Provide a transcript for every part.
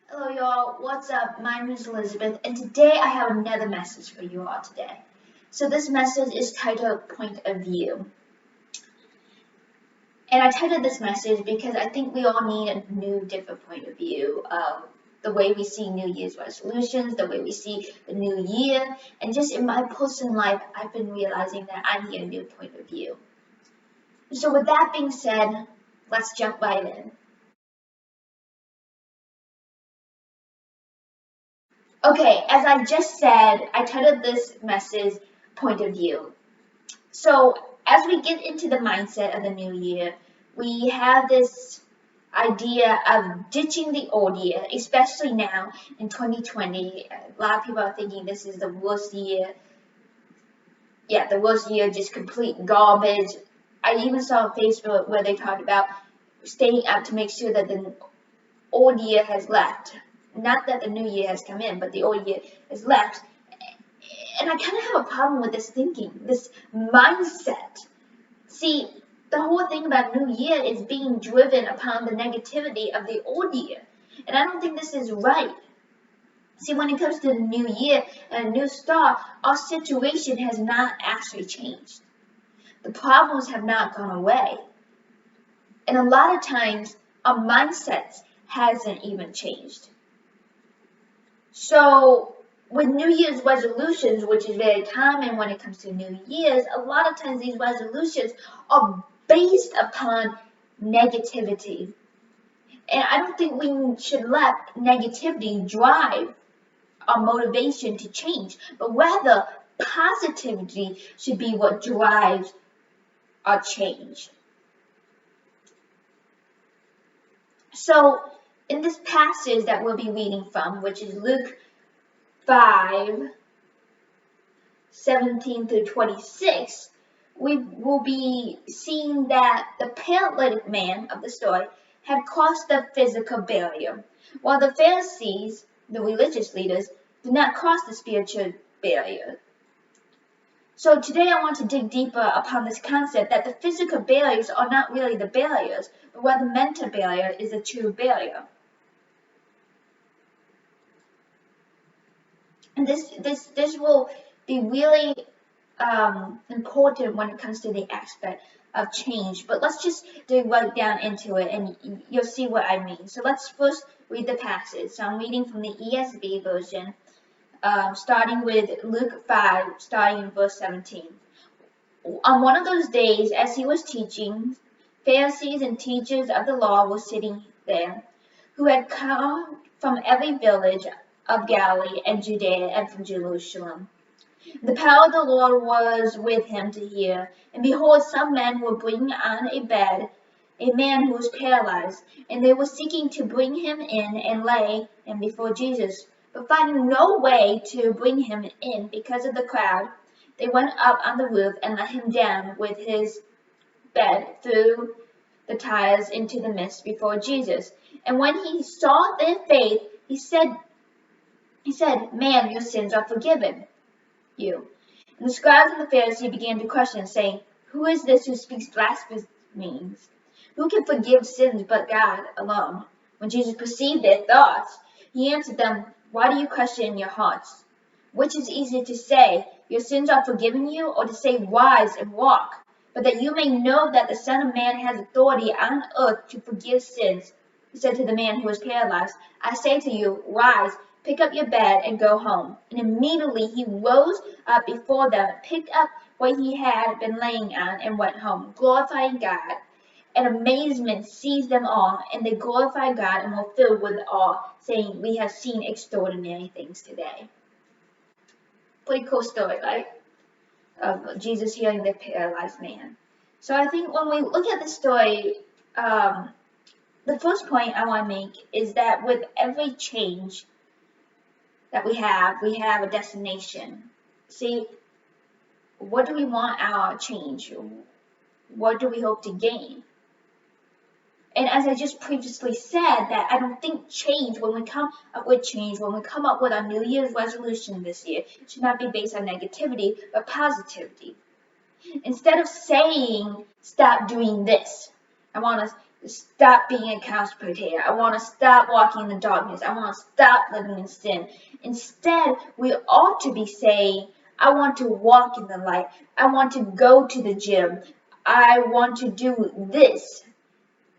Hello y'all, what's up? My name is Elizabeth and today I have another message for you all today. So this message is titled Point of View. And I titled this message because I think we all need a new different point of view of the way we see New Year's resolutions, the way we see the new year, and just in my personal life I've been realizing that I need a new point of view. So with that being said, let's jump right in. Okay, as I just said, I titled this message Point of View. So, as we get into the mindset of the new year, we have this idea of ditching the old year, especially now in 2020. A lot of people are thinking this is the worst year. Yeah, the worst year, just complete garbage. I even saw on Facebook where they talked about staying up to make sure that the old year has left. Not that the new year has come in, but the old year has left. And I kind of have a problem with this thinking, this mindset. See, the whole thing about New Year is being driven upon the negativity of the old year. And I don't think this is right. See, when it comes to the new year and a new start, our situation has not actually changed. The problems have not gone away. And a lot of times, our mindset hasn't even changed. So, with New Year's resolutions, which is very common when it comes to New Year's, a lot of times these resolutions are based upon negativity. And I don't think we should let negativity drive our motivation to change, but rather positivity should be what drives our change. So, in this passage that we'll be reading from, which is Luke 5:17 through 26, we will be seeing that the paralytic man of the story had crossed the physical barrier, while the Pharisees, the religious leaders, did not cross the spiritual barrier. So today I want to dig deeper upon this concept that the physical barriers are not really the barriers, but rather the mental barrier is a true barrier. And this will be really important when it comes to the aspect of change. But let's just dig right down into it and you'll see what I mean. So let's first read the passage. So I'm reading from the ESV version, starting with Luke 5, starting in verse 17. On one of those days, as he was teaching, Pharisees and teachers of the law were sitting there, who had come from every village of Galilee and Judea and from Jerusalem. The power of the Lord was with him to heal. And behold, some men were bringing on a bed a man who was paralyzed, and they were seeking to bring him in and lay him before Jesus. But finding no way to bring him in because of the crowd, they went up on the roof and let him down with his bed through the tiles into the midst before Jesus. And when he saw their faith, he said, Man, your sins are forgiven you. And the scribes and the Pharisees began to question, saying, Who is this who speaks blasphemies? Who can forgive sins but God alone? When Jesus perceived their thoughts, he answered them, Why do you question in your hearts? Which is easier to say, Your sins are forgiven you, or to say, Rise and walk? But that you may know that the Son of Man has authority on earth to forgive sins. He said to the man who was paralyzed, I say to you, Rise, pick up your bed, and go home. And immediately he rose up before them, picked up what he had been laying on, and went home, glorifying God. And amazement seized them all, and they glorified God and were filled with awe, saying, We have seen extraordinary things today. Pretty cool story, right? Of Jesus healing the paralyzed man. So I think when we look at the story, the first point I want to make is that with every change that we have a destination. See, what do we want our change? What do we hope to gain? And as I just previously said, that I don't think change, when we come up with change, when we come up with our New Year's resolution this year, it should not be based on negativity, but positivity. Instead of saying, stop doing this, I want us stop being a couch potato. I want to stop walking in the darkness. I want to stop living in sin. Instead, we ought to be saying, I want to walk in the light. I want to go to the gym. I want to do this.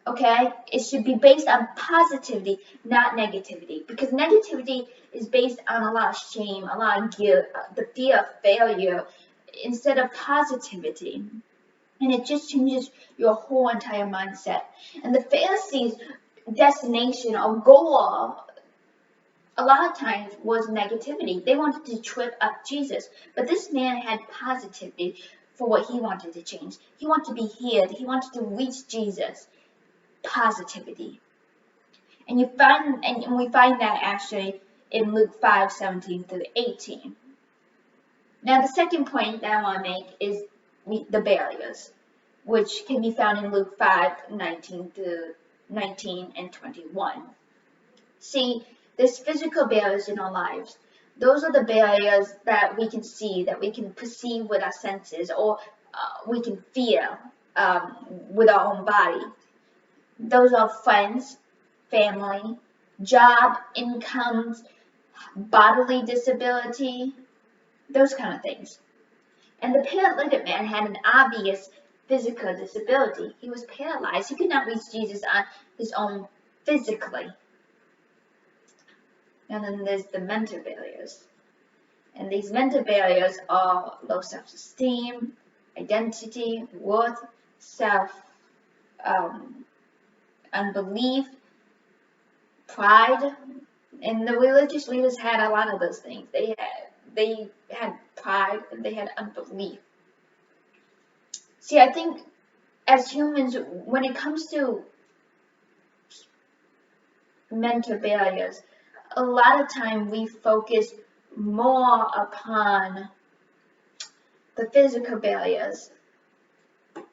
Okay? It should be based on positivity, not negativity. Because negativity is based on a lot of shame, a lot of guilt, the fear of failure, instead of positivity. And it just changes your whole entire mindset. And the Pharisees' destination or goal a lot of times was negativity. They wanted to trip up Jesus. But this man had positivity for what he wanted to change. He wanted to be healed. He wanted to reach Jesus. Positivity. And we find that actually in Luke 5:17 through 18. Now the second point that I want to make is the barriers, which can be found in Luke 5:19 through 19 and 21. See, there's physical barriers in our lives. Those are the barriers that we can see, that we can perceive with our senses, or we can feel with our own body. Those are friends, family, job, incomes, bodily disability, those kind of things. And the paralytic man had an obvious physical disability. He was paralyzed. He could not reach Jesus on his own physically. And then there's the mental barriers. And these mental barriers are low self-esteem, identity, worth, unbelief, pride. And the religious leaders had a lot of those things. They had pride and they had unbelief. See, I think as humans, when it comes to mental barriers, a lot of time we focus more upon the physical barriers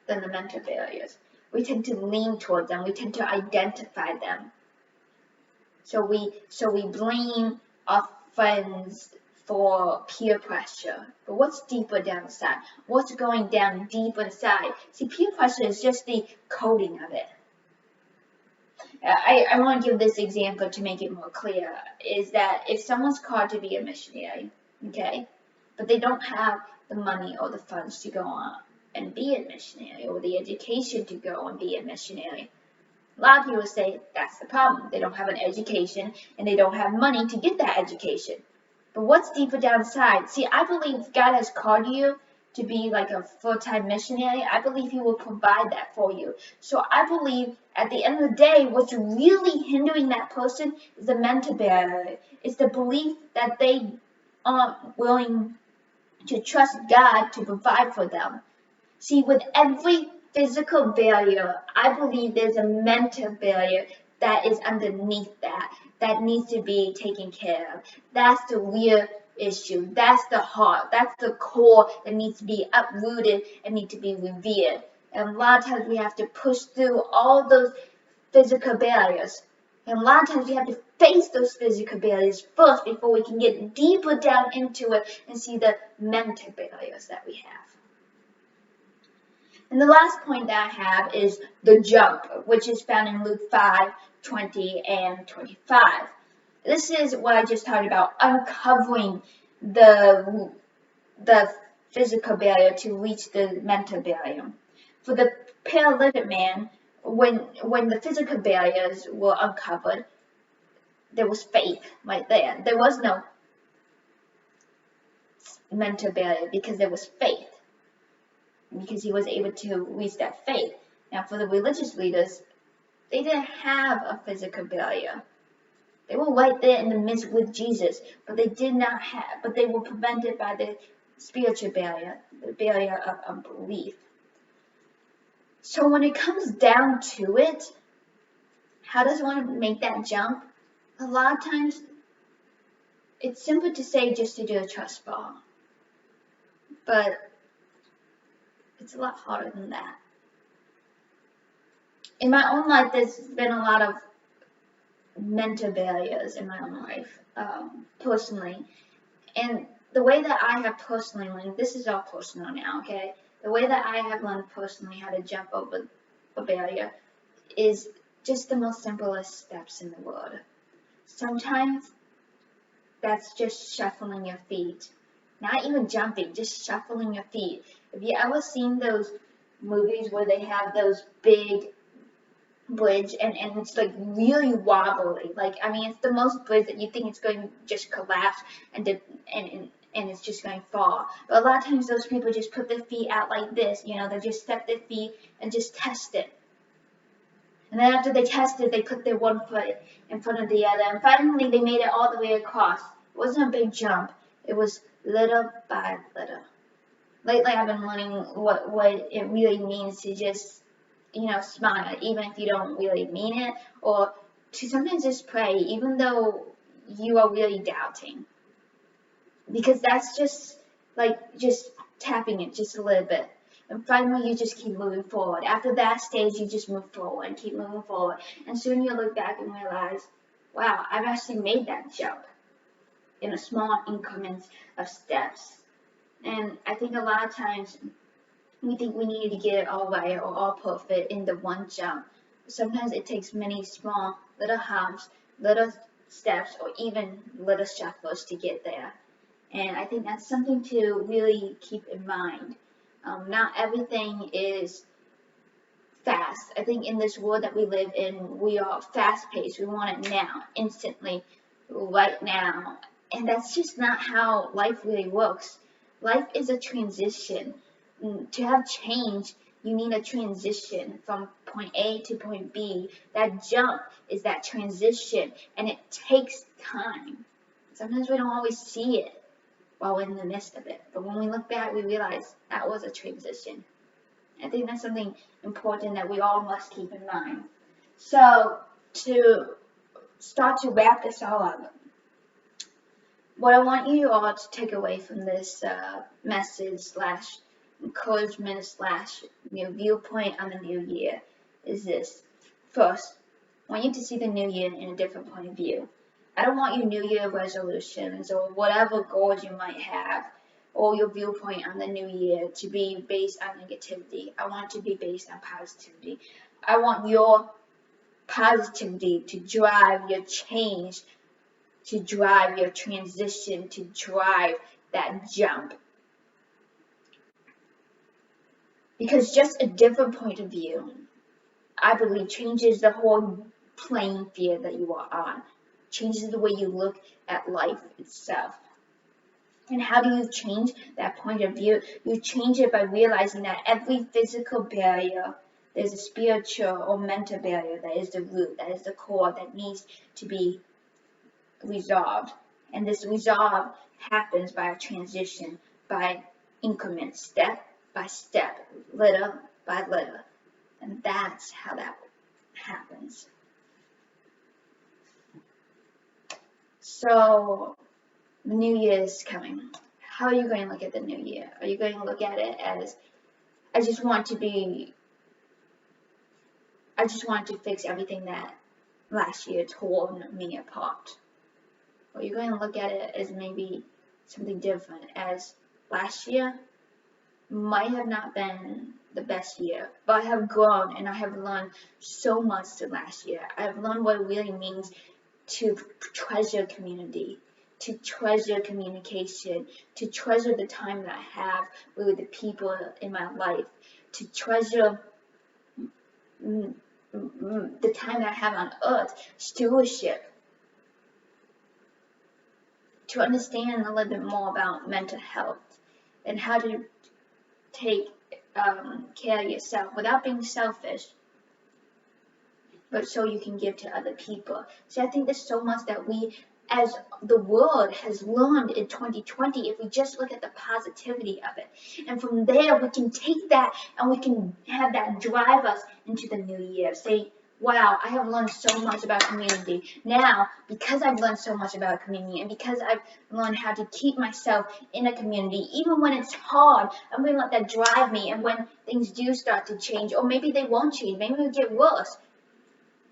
than the mental barriers. We tend to lean toward them. We tend to identify them. So we blame our friends for peer pressure. But what's deeper down inside? What's going down deep inside? See, peer pressure is just the coding of it. I want to give this example to make it more clear, is that if someone's called to be a missionary, okay, but they don't have the money or the funds to go on and be a missionary, or the education to go and be a missionary, a lot of people say that's the problem. They don't have an education and they don't have money to get that education. But what's deeper down inside? See, I believe God has called you to be like a full-time missionary. I believe He will provide that for you. So I believe at the end of the day, what's really hindering that person is the mental barrier. It's the belief that they aren't willing to trust God to provide for them. See, with every physical barrier, I believe there's a mental barrier that is underneath that needs to be taken care of. That's the real issue. That's the heart. That's the core that needs to be uprooted and need to be revered. And a lot of times we have to push through all those physical barriers. And a lot of times we have to face those physical barriers first before we can get deeper down into it and see the mental barriers that we have. And the last point that I have is the jump, which is found in Luke 5:20 and 25. This is what I just talked about, uncovering the physical barrier to reach the mental barrier. For the paralytic man, when the physical barriers were uncovered, there was faith right there. There was no mental barrier because there was faith. Because he was able to reach that faith. Now, for the religious leaders, they didn't have a physical barrier. They were right there in the midst with Jesus, but they were prevented by the spiritual barrier, the barrier of unbelief. So when it comes down to it, how does one make that jump? A lot of times, it's simple to say just to do a trust fall. But it's a lot harder than that. In my own life, there's been a lot of mental barriers in my own life, personally. And the way that I have personally learned, this is all personal now, okay? The way that I have learned personally how to jump over a barrier is just the most simplest steps in the world. Sometimes that's just shuffling your feet. Not even jumping, just shuffling your feet. Have you ever seen those movies where they have those big bridge and it's like really wobbly? Like, I mean, it's the most bridge that you think it's going to just collapse and it's just going to fall. But a lot of times those people just put their feet out like this, you know, they just step their feet and just test it. And then after they tested, they put their one foot in front of the other. And finally, they made it all the way across. It wasn't a big jump. It was little by little. Lately, I've been learning what it really means to just, you know, smile, even if you don't really mean it. Or to sometimes just pray, even though you are really doubting. Because that's just, like, just tapping it just a little bit. And finally, you just keep moving forward. After that stage, you just move forward and keep moving forward. And soon you look back and realize, wow, I've actually made that jump in a small increments of steps. And I think a lot of times we think we need to get it all right or all perfect in the one jump. Sometimes it takes many small little hops, little steps, or even little shuffles to get there. And I think that's something to really keep in mind. Not everything is fast. I think in this world that we live in, we are fast-paced. We want it now, instantly, right now. And that's just not how life really works. Life is a transition. To have change, you need a transition from point A to point B. That jump is that transition, and it takes time. Sometimes we don't always see it while we're in the midst of it. But when we look back, we realize that was a transition. I think that's something important that we all must keep in mind. So, to start to wrap this all up, what I want you all to take away from this message slash encouragement slash viewpoint on the new year is this. First, I want you to see the new year in a different point of view. I don't want your New Year resolutions or whatever goals you might have or your viewpoint on the new year to be based on negativity. I want it to be based on positivity. I want your positivity to drive your change, to drive your transition, to drive that jump. Because just a different point of view, I believe, changes the whole playing field that you are on. Changes the way you look at life itself. And how do you change that point of view? You change it by realizing that every physical barrier, there's a spiritual or mental barrier that is the root, that is the core that needs to be resolved. And this resolve happens by a transition, by increments, step by step, little by little. And that's how that happens. So, the new year is coming. How are you going to look at the new year? Are you going to look at it as, I just want to fix everything that last year tore me apart? Or are you going to look at it as maybe something different, as last year might have not been the best year, but I have grown and I have learned so much through last year. I have learned what it really means to treasure community, to treasure communication, to treasure the time that I have with the people in my life, to treasure the time that I have on earth, stewardship, to understand a little bit more about mental health and how to take care of yourself without being selfish, but so you can give to other people. So I think there's so much that we, as the world has learned in 2020, if we just look at the positivity of it. And from there, we can take that and we can have that drive us into the new year. Say, wow, I have learned so much about community. Now, because I've learned so much about community and because I've learned how to keep myself in a community, even when it's hard, I'm going to let that drive me. And when things do start to change, or maybe they won't change, maybe it'll get worse.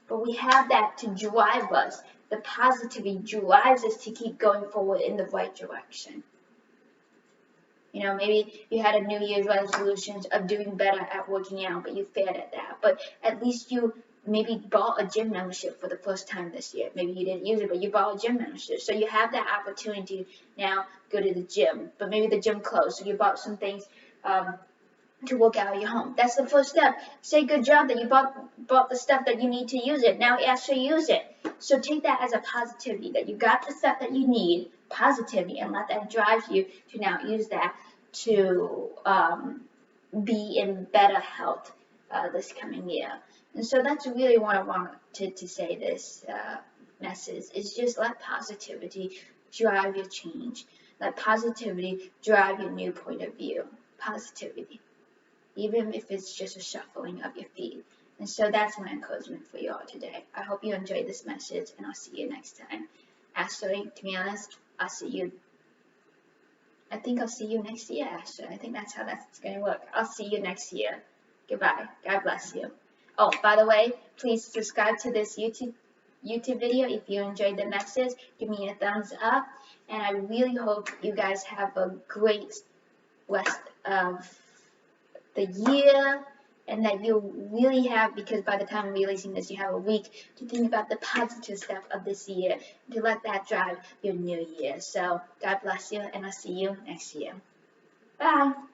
But we have that to drive us. The positivity drives us to keep going forward in the right direction. You know, maybe you had a New Year's resolution of doing better at working out, but you failed at that. But at least you maybe bought a gym membership for the first time this year. Maybe you didn't use it, but you bought a gym membership. So you have that opportunity now go to the gym, but maybe the gym closed. So you bought some things to work out at your home. That's the first step. Say good job that you bought the stuff that you need to use it. Now actually use it. So take that as a positivity that you got the stuff that you need, positivity, and let that drive you to now use that to be in better health this coming year. And so that's really what I wanted to say this message is just let positivity drive your change. Let positivity drive your new point of view. Positivity. Even if it's just a shuffling of your feet. And so that's my encouragement for you all today. I hope you enjoyed this message, and I'll see you next time. Actually, to be honest, I think I'll see you next year, actually. I think that's how that's going to work. I'll see you next year. Goodbye. God bless you. Oh, by the way, please subscribe to this YouTube video if you enjoyed the message. Give me a thumbs up. And I really hope you guys have a great rest of the year, and that you'll really have, because by the time I'm releasing this, you have a week to think about the positive stuff of this year, to let that drive your new year. So God bless you, and I'll see you next year. Bye.